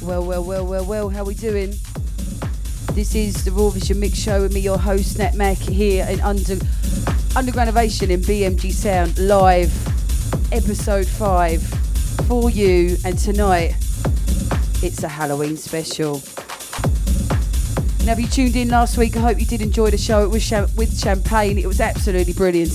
Well, how we doing? This is the Raw Vision Mix Show with me, your host, NATMAC, here in Underground Ovation in BMG Sound, live, episode 5, for you, and tonight, it's a Halloween special. Now, if you tuned in last week, I hope you did enjoy the show. It was with champagne. It was absolutely brilliant.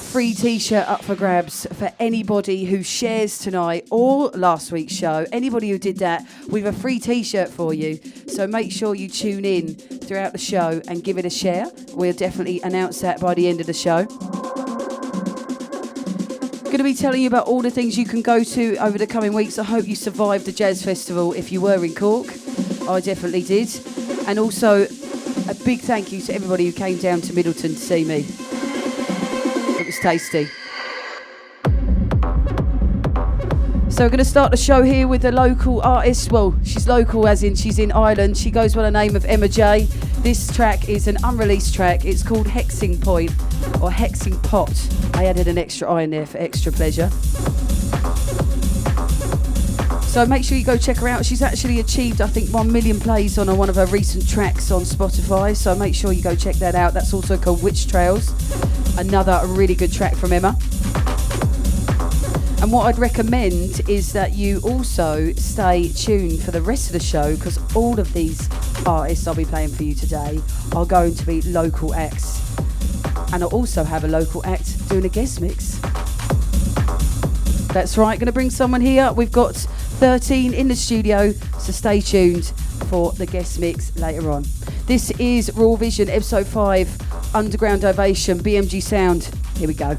Free t-shirt up for grabs for anybody who shares tonight or last week's show. Anybody who did that, we've a free t-shirt for you. So make sure you tune in throughout the show and give it a share. We'll definitely announce that by the end of the show. Going to be telling you about all the things you can go to over the coming weeks. I hope you survived the Jazz Festival if you were in Cork. I definitely did. And also a big thank you to everybody who came down to Middleton to see me. It was tasty. So we're going to start the show here with a local artist. Well, she's local as in she's in Ireland. She goes by the name of Emma J. This track is an unreleased track. It's called Hexing Point or Hexing Pot. I added an extra I in there for extra pleasure. So make sure you go check her out. She's actually achieved, I think, 1 million plays on one of her recent tracks on Spotify. So make sure you go check that out. That's also called Witch Trails. Another really good track from Emma. And what I'd recommend is that you also stay tuned for the rest of the show, because all of these artists I'll be playing for you today are going to be local acts. And I'll also have a local act doing a guest mix. That's right, going to bring someone here. We've got 13 in the studio, so stay tuned for the guest mix later on. This is Raw Vision, episode 5, Underground Ovation, BMG Sound. Here we go.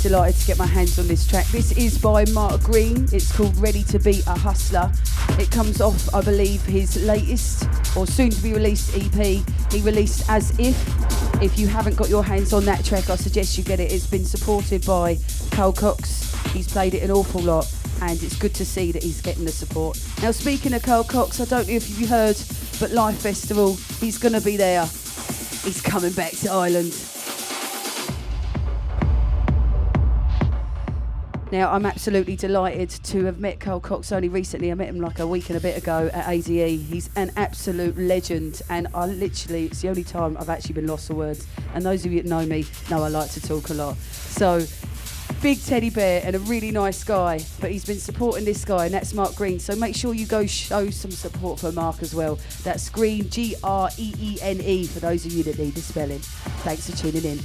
Delighted to get my hands on this track. This is by Greene. It's called Ready to Be a Hustler. It comes off, I believe, his latest or soon to be released EP. He released As If you haven't got your hands on that track, I suggest you get it. It's been supported by Carl Cox. He's played it an awful lot, and it's good to see that he's getting the support. Now, speaking of Carl Cox, I don't know if you've heard, but Live Festival, he's going to be there. He's coming back to Ireland. Now, I'm absolutely delighted to have met Carl Cox only recently. I met him like a week and a bit ago at ADE. He's an absolute legend, and it's the only time I've actually been lost for words. And those of you that know me know I like to talk a lot. So big teddy bear and a really nice guy, but he's been supporting this guy, and that's Mark Greene. So make sure you go show some support for Mark as well. That's Greene, Greene, for those of you that need the spelling. Thanks for tuning in.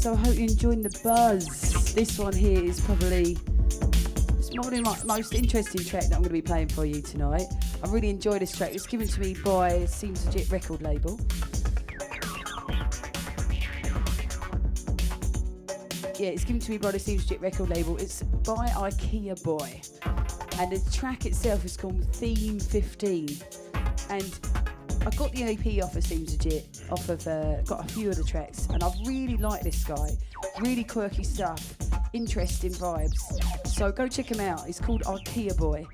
So I hope you're enjoying the buzz. This one here is probably my most interesting track that I'm going to be playing for you tonight. I really enjoy this track. It's given to me by Seems Legit record label. Yeah, it's given to me by the Seems Legit record label. It's by Ikeaboy. And the track itself is called Theme 15. And I got the EP off of Seems Legit, got a few of the tracks, and I really like this guy. Really quirky stuff, interesting vibes. So go check him out. He's called Ikeaboy.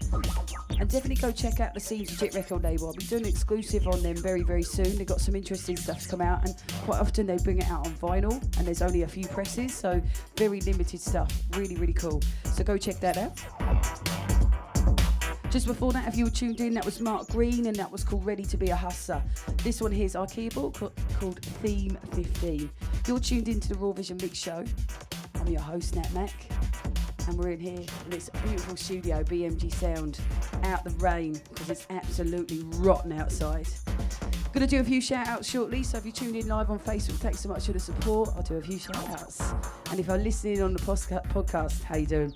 And definitely go check out the Scenes Legit record label. I'll be doing an exclusive on them very, very soon. They've got some interesting stuff to come out, and quite often they bring it out on vinyl, and there's only a few presses, so very limited stuff. Really, really cool. So go check that out. Just before that, if you were tuned in, that was Mark Greene, and that was called Ready to Be a Hustler. This one here is Ikeaboy called Theme 15. You're tuned into the Raw Vision Mix Show. I'm your host, NATMAC. And we're in here in this beautiful studio, BMG Sound, out the rain, because it's absolutely rotten outside. Gonna do a few shout outs shortly, so if you're tuned in live on Facebook, thanks so much for the support. I'll do a few shout outs. And if you're listening on the podcast, how you doing?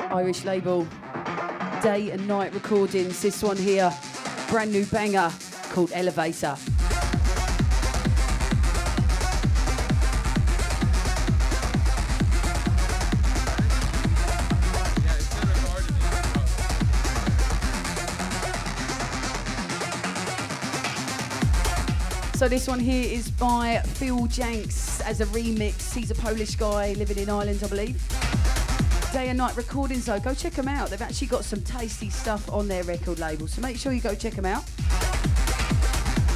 Irish label, Day and Night Recordings. This one here, brand new banger called Elevator. So this one here is by Janks as a remix. He's a Polish guy living in Ireland, I believe. Day and Night Recordings though, go check them out. They've actually got some tasty stuff on their record label, so make sure you go check them out.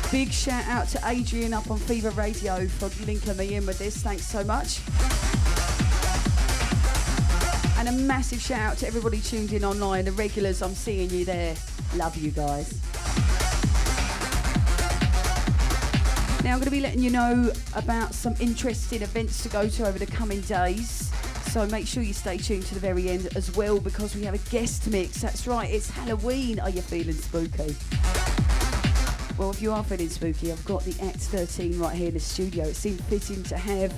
Big shout out to Adrian up on Fever Radio for linking me in with this, thanks so much. And a massive shout out to everybody tuned in online, the regulars, I'm seeing you there. Love you guys. Now I'm going to be letting you know about some interesting events to go to over the coming days. So make sure you stay tuned to the very end as well, because we have a guest mix. That's right, it's Halloween. Are you feeling spooky? Well, if you are feeling spooky, I've got the Act 13 right here in the studio. It seemed fitting to have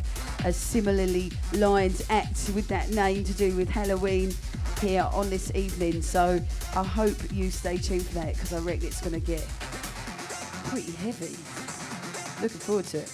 a similarly lined act with that name to do with Halloween here on this evening. So I hope you stay tuned for that, because I reckon it's going to get pretty heavy. Looking forward to it.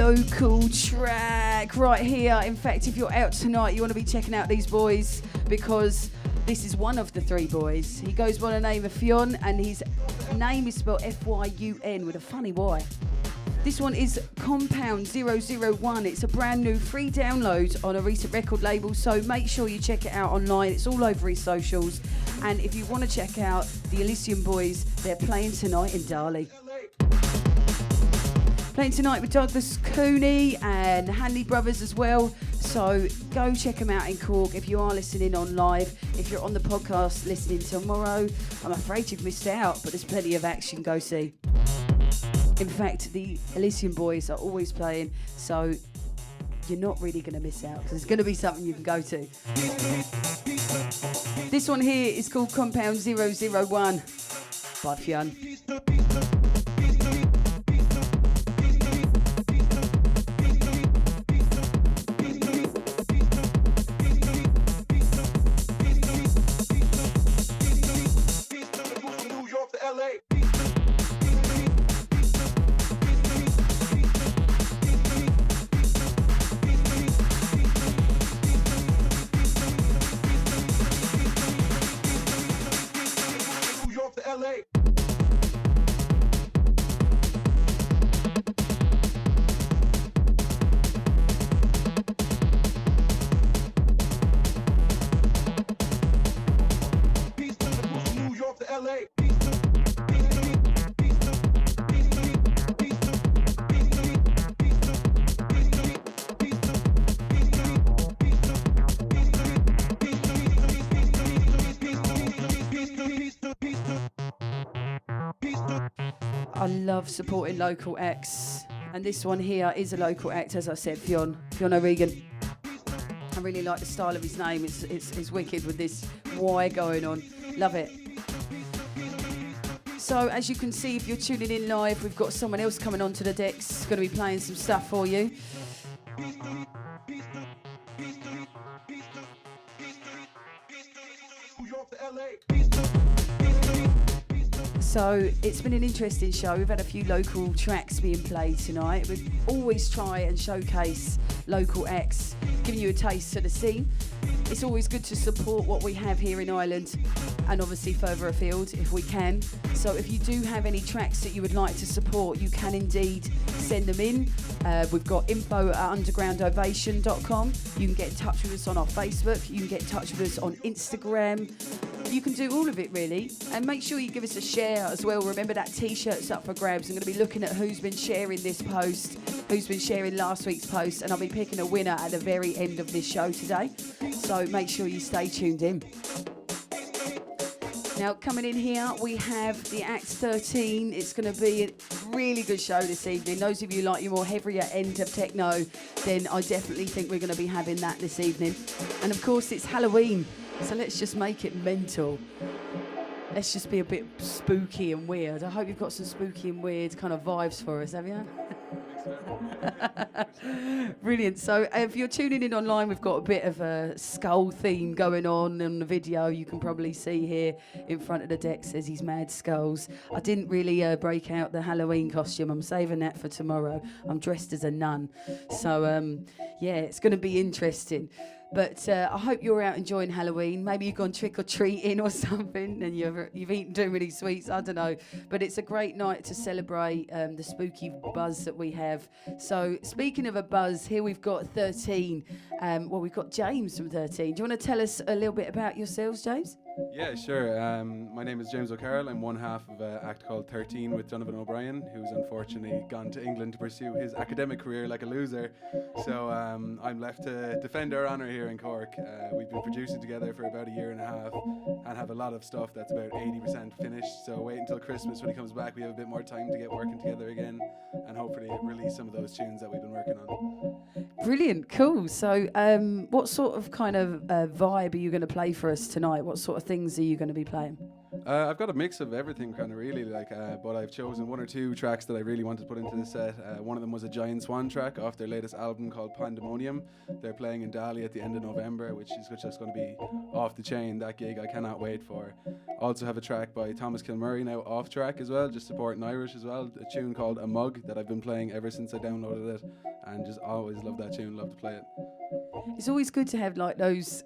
local track right here. In fact, if you're out tonight, you want to be checking out these boys because this is one of the three boys. He goes by the name of FYun and his name is spelled FYun with a funny Y. This one is Compound 001. It's a brand new free download on a recent record label, so make sure you check it out online. It's all over his socials. And if you want to check out the Elysium Boys, they're playing tonight in Dali. Playing tonight with Douglas Cooney and Hanley Brothers as well. So go check them out in Cork if you are listening on live. If you're on the podcast listening tomorrow, I'm afraid you've missed out, but there's plenty of action. Go see. In fact, the Elysium Boys are always playing, so you're not really going to miss out because it's going to be something you can go to. This one here is called Compound 001 by FYun. I love supporting local acts, and this one here is a local act, as I said, FYun O'Regan. I really like the style of his name. It's wicked with this Y going on. Love it. So as you can see, if you're tuning in live, we've got someone else coming onto the decks, going to be playing some stuff for you. So it's been an interesting show. We've had a few local tracks being played tonight. We always try and showcase local acts, giving you a taste of the scene. It's always good to support what we have here in Ireland and obviously further afield if we can. So if you do have any tracks that you would like to support, you can indeed send them in. We've got info@undergroundovation.com. You can get in touch with us on our Facebook. You can get in touch with us on Instagram. You can do all of it really, and make sure you give us a share as well. Remember that t-shirt's up for grabs. I'm going to be looking at who's been sharing this post, who's been sharing last week's post, and I'll be picking a winner at the very end of this show today, so make sure you stay tuned in. Now coming in here we have the Act 13. It's going to be a really good show this evening. Those of you like your more heavier end of techno, then I definitely think we're going to be having that this evening. And of course it's Halloween, so let's just make it mental. Let's just be a bit spooky and weird. I hope you've got some spooky and weird kind of vibes for us, have you? Brilliant. So if you're tuning in online, we've got a bit of a skull theme going on the video. You can probably see here in front of the deck says he's mad skulls. I didn't really break out the Halloween costume. I'm saving that for tomorrow. I'm dressed as a nun. So yeah, it's going to be interesting. But I hope you're out enjoying Halloween. Maybe you've gone trick-or-treating or something and you've eaten too many sweets. I don't know. But it's a great night to celebrate the spooky buzz that we have. So speaking of a buzz, here we've got 13. Well, we've got James from 13. Do you want to tell us a little bit about yourselves, James? Yeah, sure. My name is James O'Carroll. I'm one half of an act called 13 with Donovan O'Brien, who's unfortunately gone to England to pursue his academic career like a loser. So I'm left to defend our honour here in Cork. We've been producing together for about a year and a half and have a lot of stuff that's about 80% finished. So wait until Christmas when he comes back. We have a bit more time to get working together again and hopefully release some of those tunes that we've been working on. Brilliant, cool. So what sort of kind of vibe are you going to play for us tonight? What sort of things are you going to be playing? I've got a mix of everything kind of really, but I've chosen one or two tracks that I really wanted to put into the set. One of them was a giant Swan track off their latest album called Pandaemonium. They're playing in Dali at the end of November, which is just going to be off the chain. That gig I cannot wait for. Also have a track by Thomas Kilmurray now Offtrack as well, just supporting Irish as well. A tune called A Mug that I've been playing ever since I downloaded it, and just always love that tune, love to play it. It's always good to have like those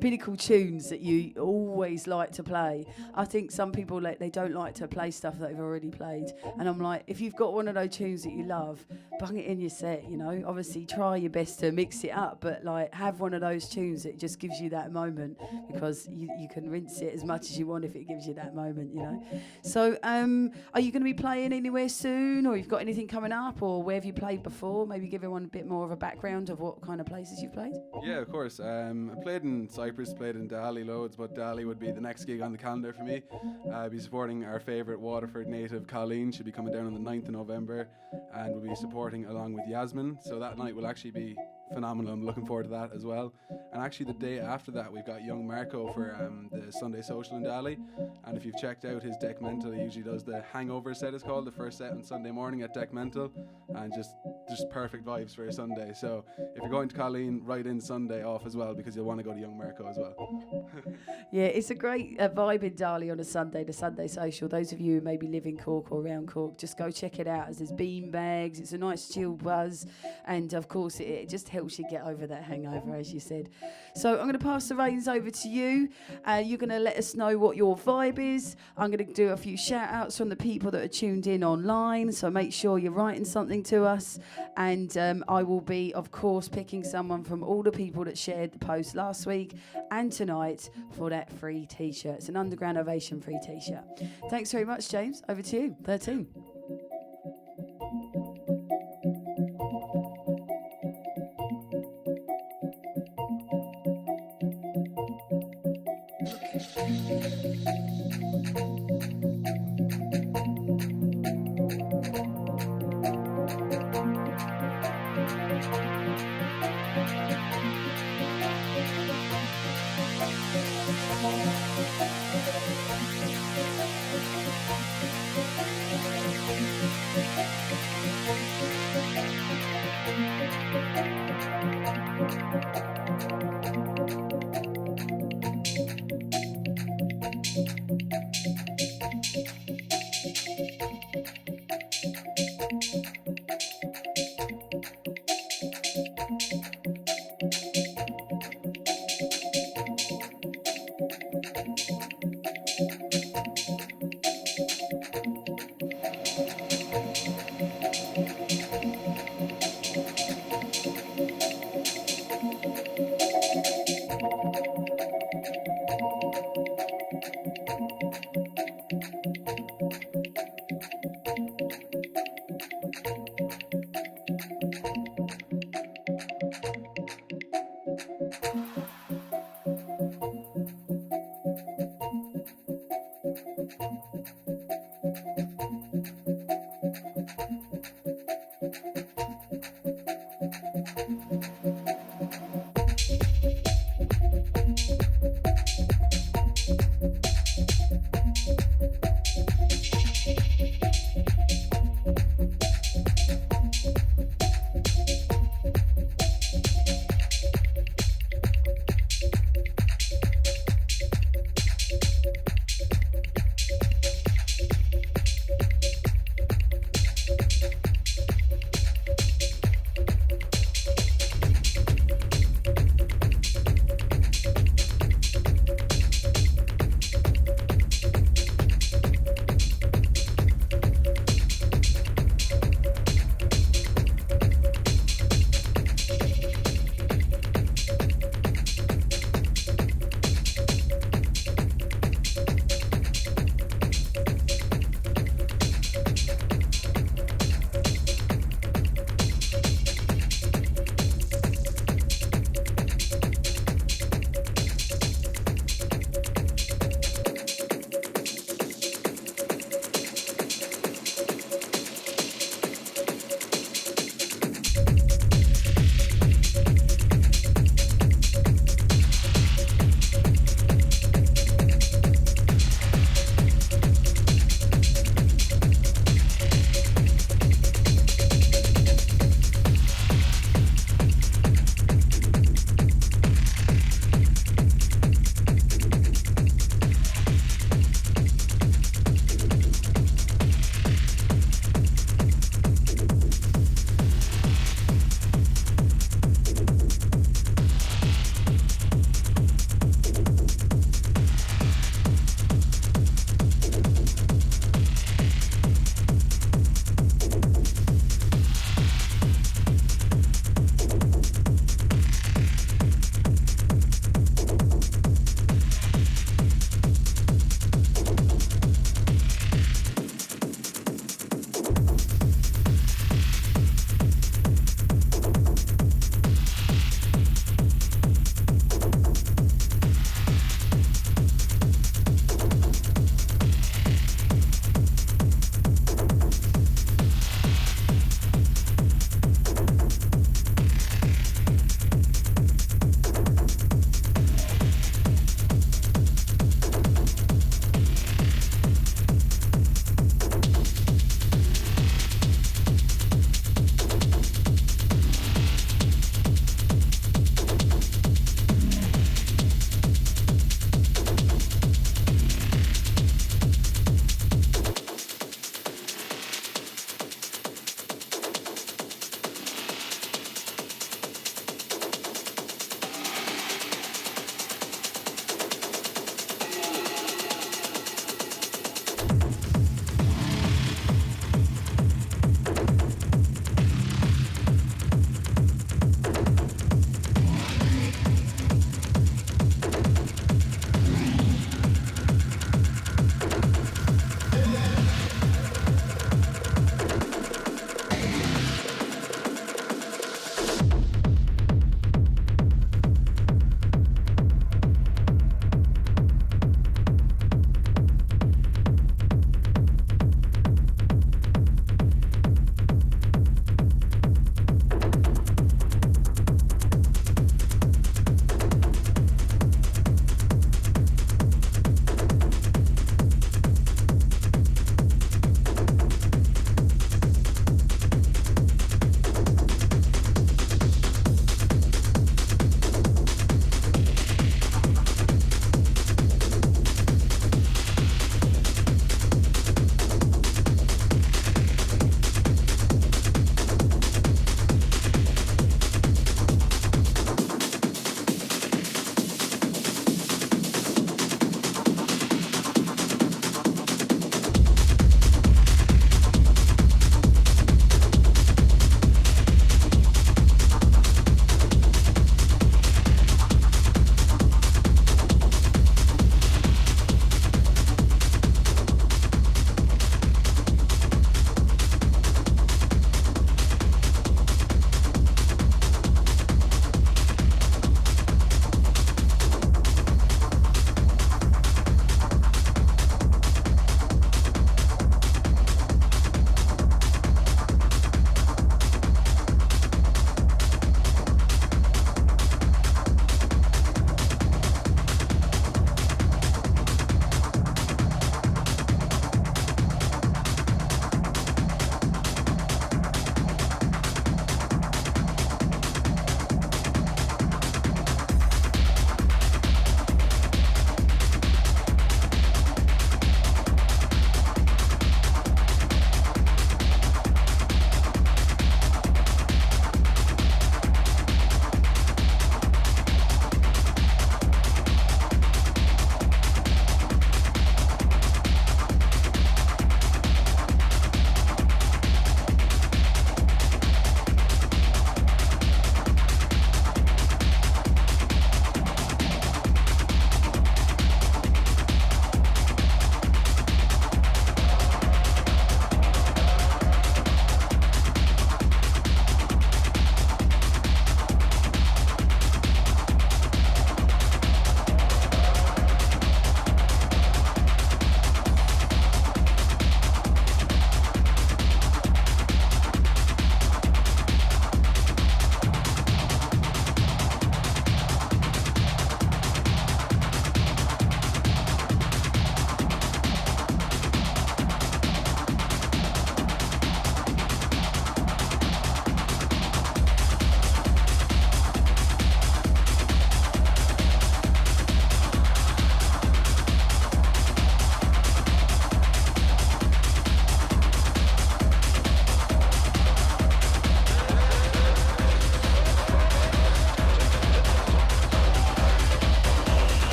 pinnacle tunes that you always like to play. I think some people they don't like to play stuff that they've already played, and I'm like, if you've got one of those tunes that you love, bung it in your set. You know, obviously try your best to mix it up, but like have one of those tunes that just gives you that moment, because you can rinse it as much as you want if it gives you that moment. You know. So are you going to be playing anywhere soon, or you've got anything coming up, or where have you played before? Maybe give everyone a bit more of a background of what kind of places you've played. Yeah, of course. I played in Cyprus, played in Dali loads, but Dali would be the next gig on the calendar for me. I'll be supporting our favourite Waterford native, Colleen. She'll be coming down on the 9th of November, and we'll be supporting along with Yasmin. So that night will actually be phenomenal. I'm looking forward to that as well. And actually the day after that, we've got young Marco for the Sunday Social in Dali. And if you've checked out his Deck Mental, he usually does the Hangover set, is called, the first set on Sunday morning at Deck Mental, and just perfect vibes for a Sunday. So if you're going to Colleen, write in Sunday off as well, because you'll want to go to young Marco as well. Yeah, it's a great vibe in Dali on a Sunday, the Sunday Social. Those of you who maybe live in Cork or around Cork, just go check it out. There's bean bags, it's a nice chill buzz, and of course it just helps you get over that hangover, as you said. So I'm going to pass the reins over to you. You're going to let us know what your vibe is. I'm going to do a few shout outs from the people that are tuned in online, so make sure you're writing something to us, and I will be, of course, picking someone from all the people that shared the post last week and tonight for that free t-shirt. It's an Underground Ovation free t-shirt. Thanks very much, James. Over to you. 13.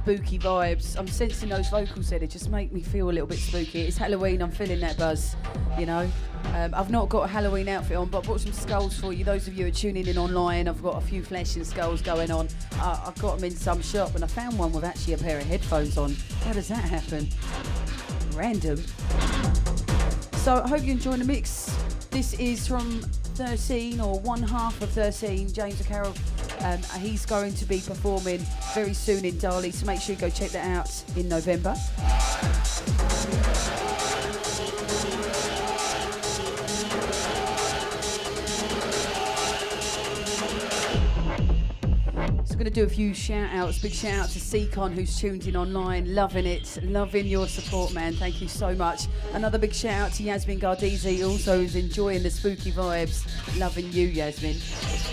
spooky vibes. I'm sensing those vocals there. They just make me feel a little bit spooky. It's Halloween. I'm feeling that buzz, you know. I've not got a Halloween outfit on, but I brought some skulls for you. Those of you who are tuning in online, I've got a few flesh and skulls going on. I've got them in some shop, and I found one with actually a pair of headphones on. How does that happen? Random. So I hope you're enjoying the mix. This is from 13, or one half of 13, James Carroll. He's going to be performing very soon in Dali, so make sure you go check that out in November. Going to do a few shout outs. Big shout out to Seacon, who's tuned in online, loving it, loving your support, man. Thank you so much. Another big shout out to Yasmin Gardizi, also who's enjoying the spooky vibes, loving you, Yasmin.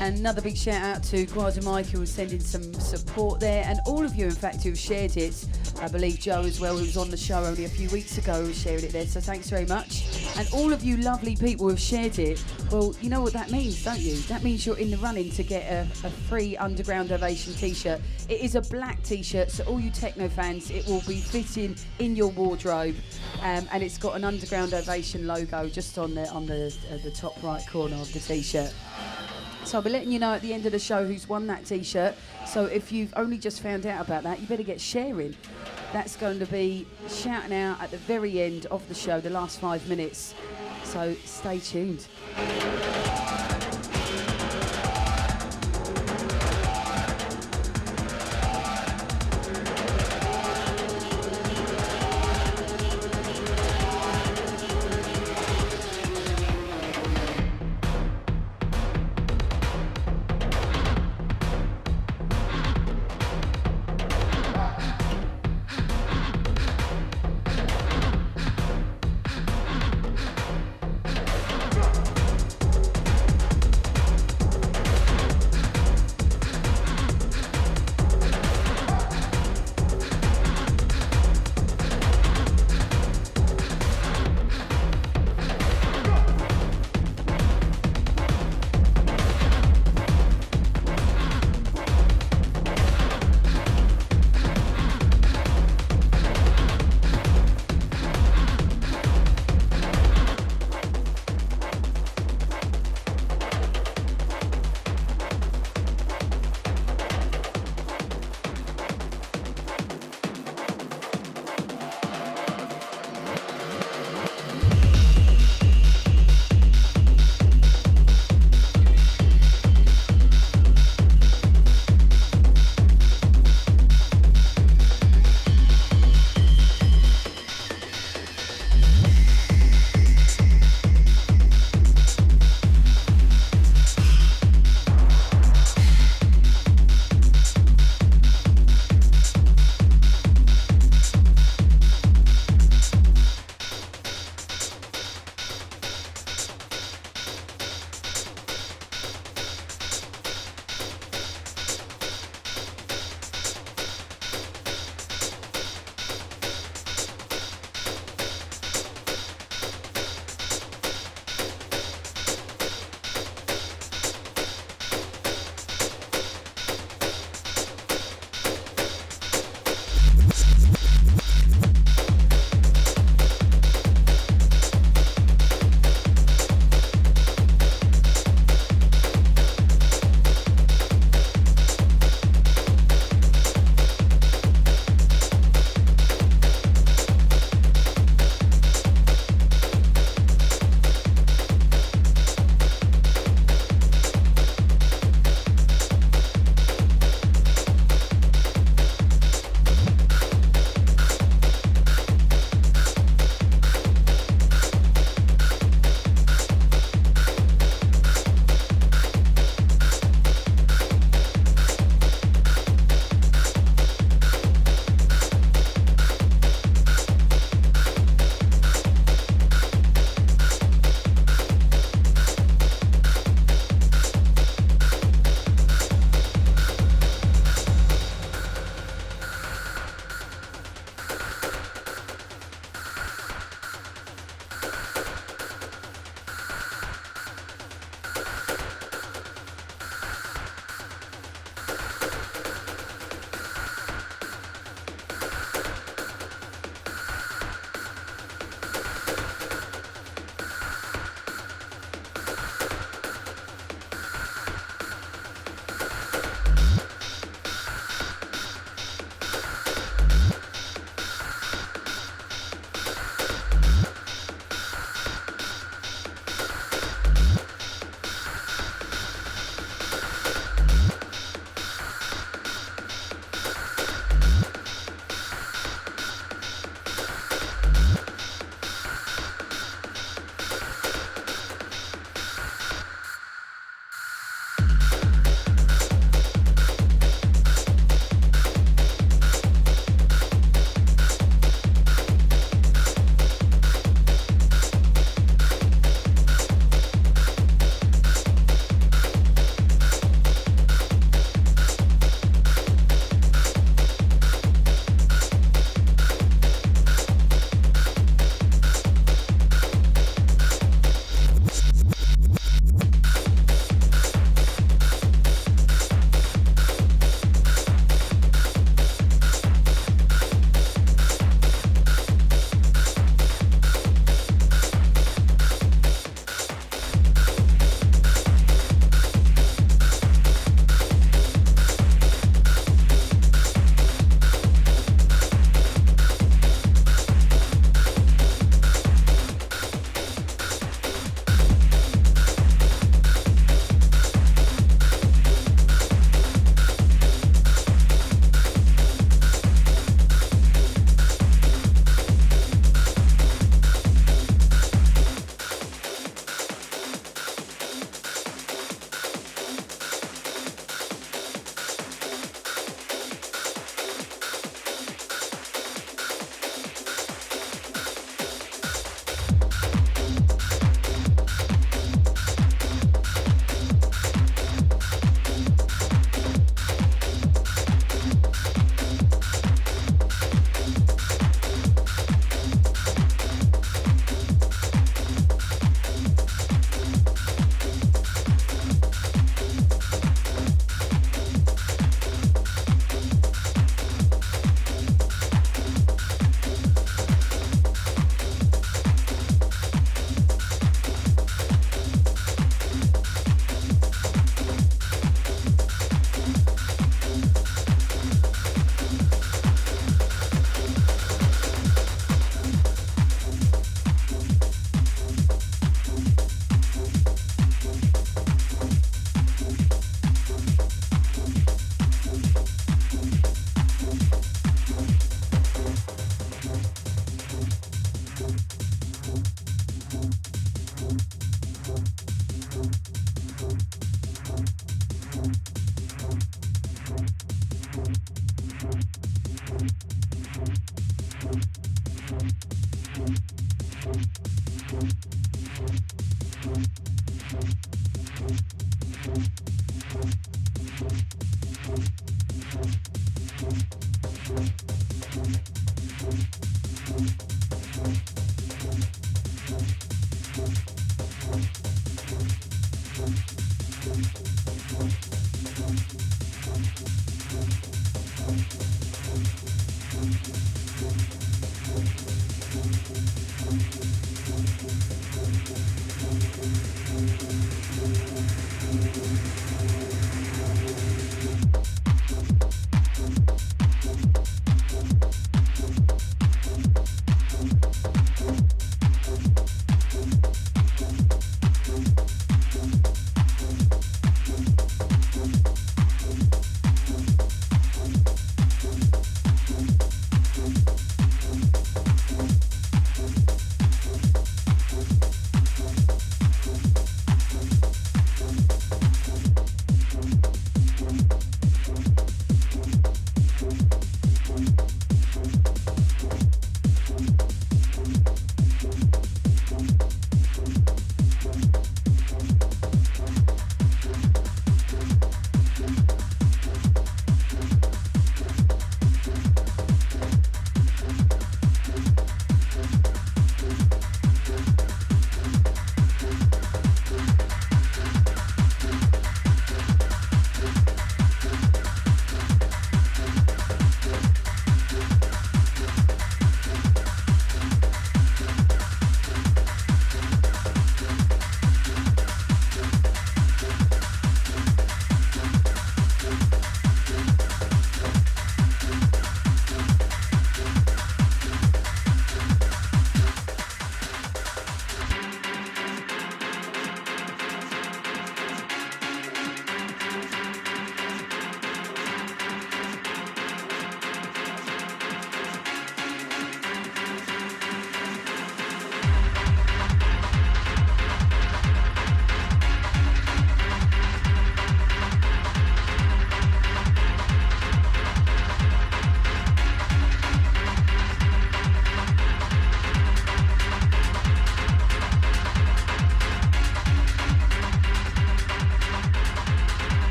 And another big shout out to Guada Mike, who was sending some support there, and all of you, in fact, who've shared it. I believe Joe as well, who was on the show only a few weeks ago, was sharing it there, so thanks very much. And all of you lovely people who've shared it, well, you know what that means, don't you? That means you're in the running to get a free Underground Ovation t-shirt. It is a black t-shirt, so all you techno fans, it will be fitting in your wardrobe, and it's got an Underground Ovation logo just on the top right corner of the t-shirt. So I'll be letting you know at the end of the show who's won that t-shirt. So if you've only just found out about that, you better get sharing. That's going to be shouting out at the very end of the show, the last 5 minutes. So stay tuned.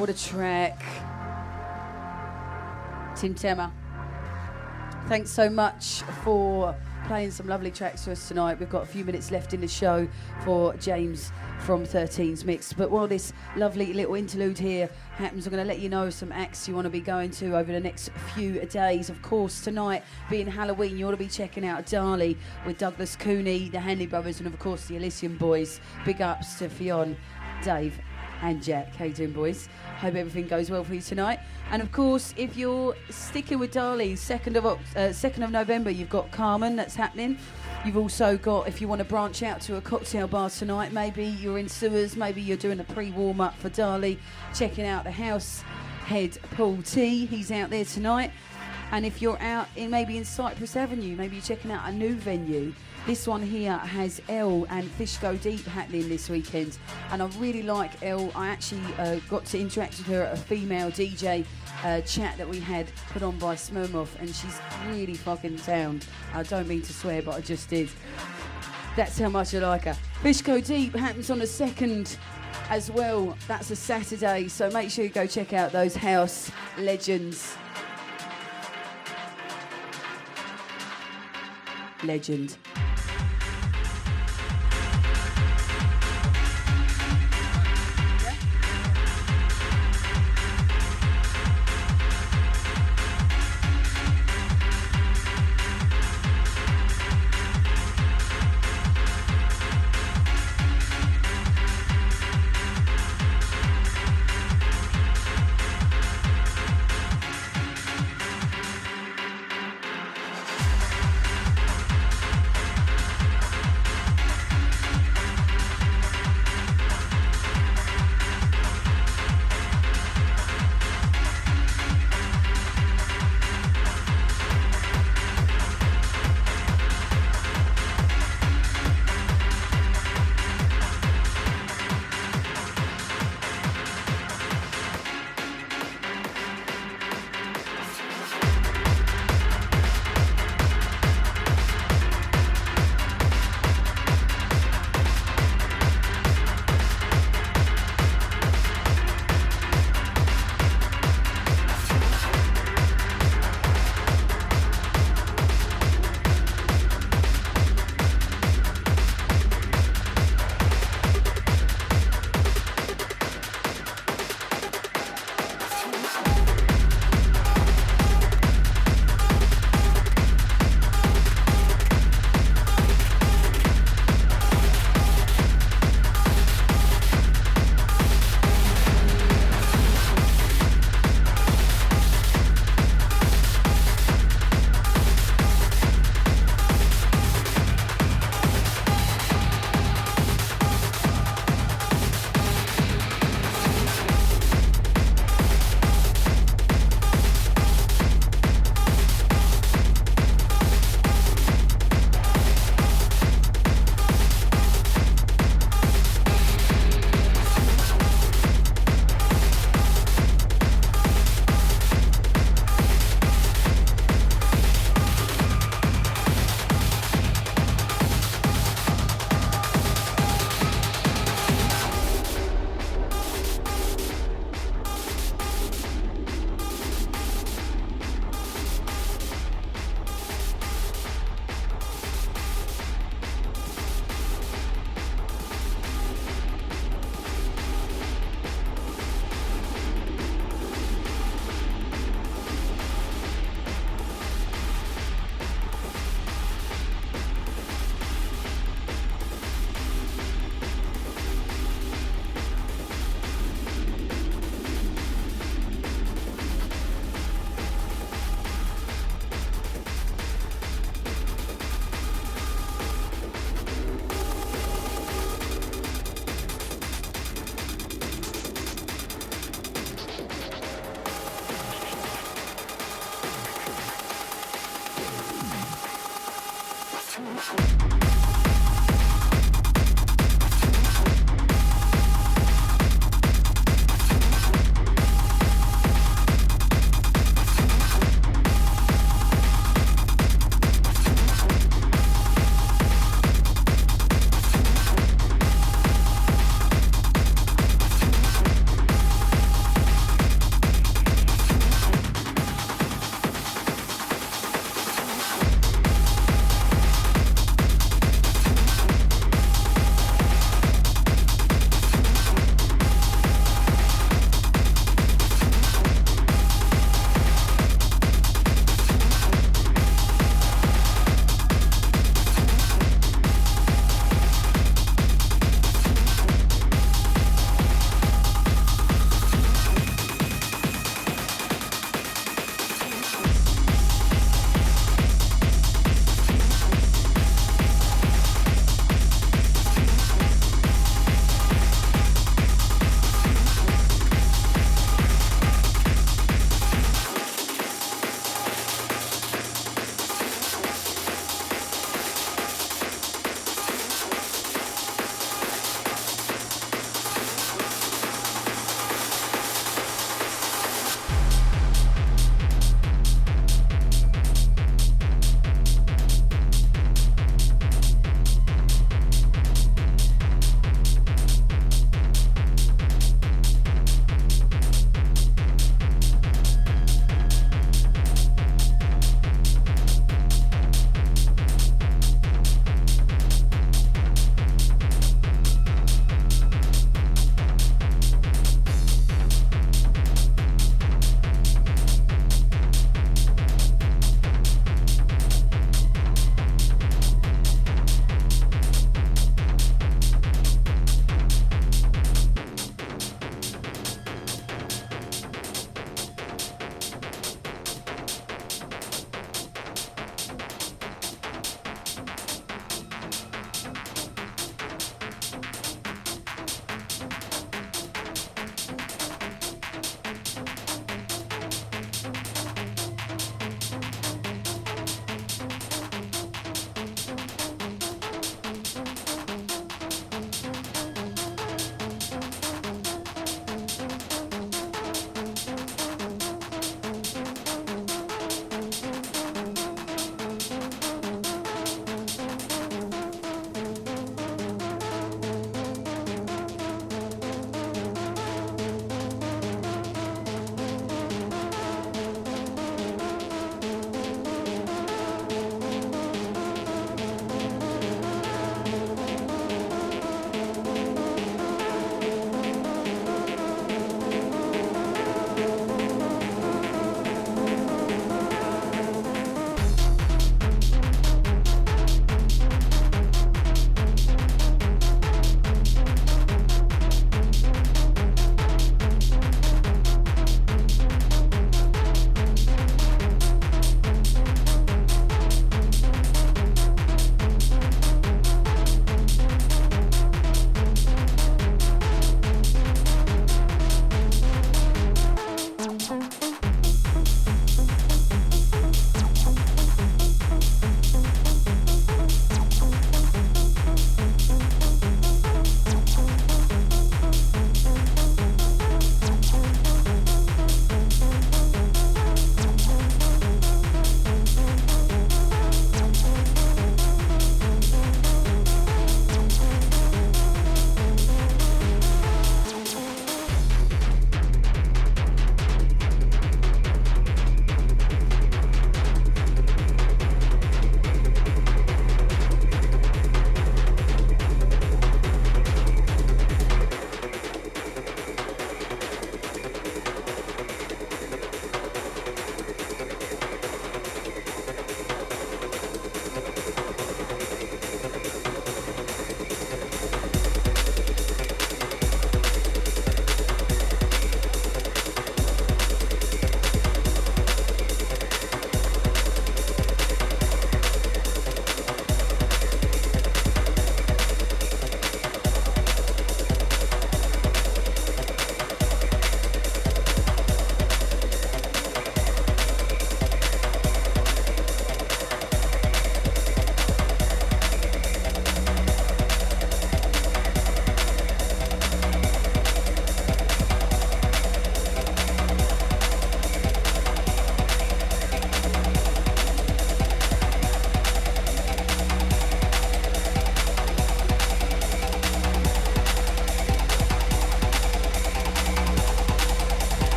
What a track. Team Tama, thanks so much for playing some lovely tracks for us tonight. We've got a few minutes left in the show for James from 13's mix. But while this lovely little interlude here happens, I'm going to let you know some acts you want to be going to over the next few days. Of course, tonight being Halloween, you ought to be checking out Darley with Douglas Cooney, the Hanley Brothers, and of course the Elysium Boys. Big ups to FYun, Dave and Jack. How you doing, boys? Hope everything goes well for you tonight. And of course, if you're sticking with Darley, 2nd of November, you've got Carmen, that's happening. You've also got, if you want to branch out to a cocktail bar tonight, maybe you're in Sewers, maybe you're doing a pre-warm-up for Darley, checking out the house head Paul T, he's out there tonight. And if you're out in maybe in Cypress Avenue, maybe you're checking out a new venue. This one here has Elle and Fish Go Deep happening this weekend. And I really like Elle. I actually got to interact with her at a female DJ chat that we had put on by Smirnoff, and she's really fucking sound. I don't mean to swear, but I just did. That's how much I like her. Fish Go Deep happens on the 2nd as well. That's a Saturday, so make sure you go check out those house legends. Legend.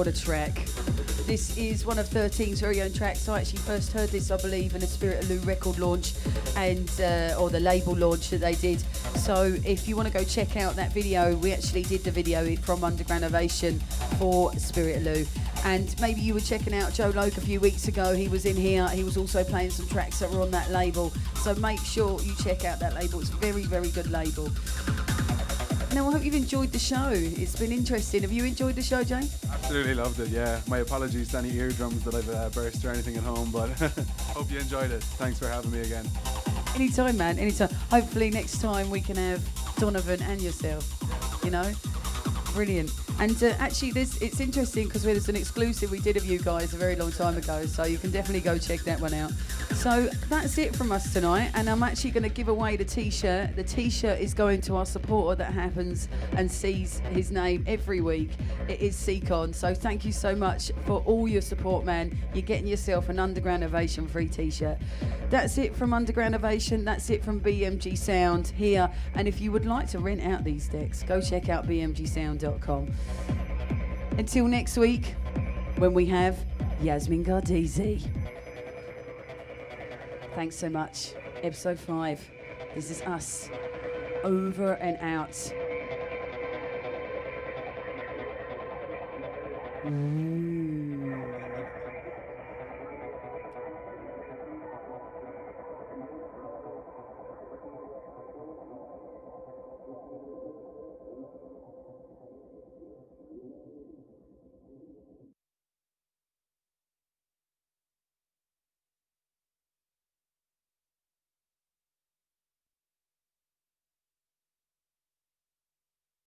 what a track. This is one of 13's very own tracks. I actually first heard this, I believe, in a Spirit of Lou record launch and or the label launch that they did. So if you want to go check out that video, we actually did the video from Underground Ovation for Spirit of Lou. And maybe you were checking out Joe Loke a few weeks ago. He was in here. He was also playing some tracks that were on that label. So make sure you check out that label. It's a very, very good label. Now, I hope you've enjoyed the show. It's been interesting. Have you enjoyed the show, Jane? Absolutely loved it, yeah. My apologies to any eardrums that I've burst or anything at home, but hope you enjoyed it. Thanks for having me again. Anytime, man, anytime. Hopefully next time we can have Donovan and yourself, you know? Brilliant. And actually, it's interesting because there's an exclusive we did of you guys a very long time ago, so you can definitely go check that one out. So that's it from us tonight, and I'm actually going to give away the T-shirt. The T-shirt is going to our supporter that happens and sees his name every week. It is Seacon, so thank you so much for all your support, man. You're getting yourself an Underground Ovation free T-shirt. That's it from Underground Ovation. That's it from BMG Sound here. And if you would like to rent out these decks, go check out bmgsound.com. Until next week, when we have Yasmin Gardizi. Thanks so much. Episode 5. This is us. Over and out. Ooh.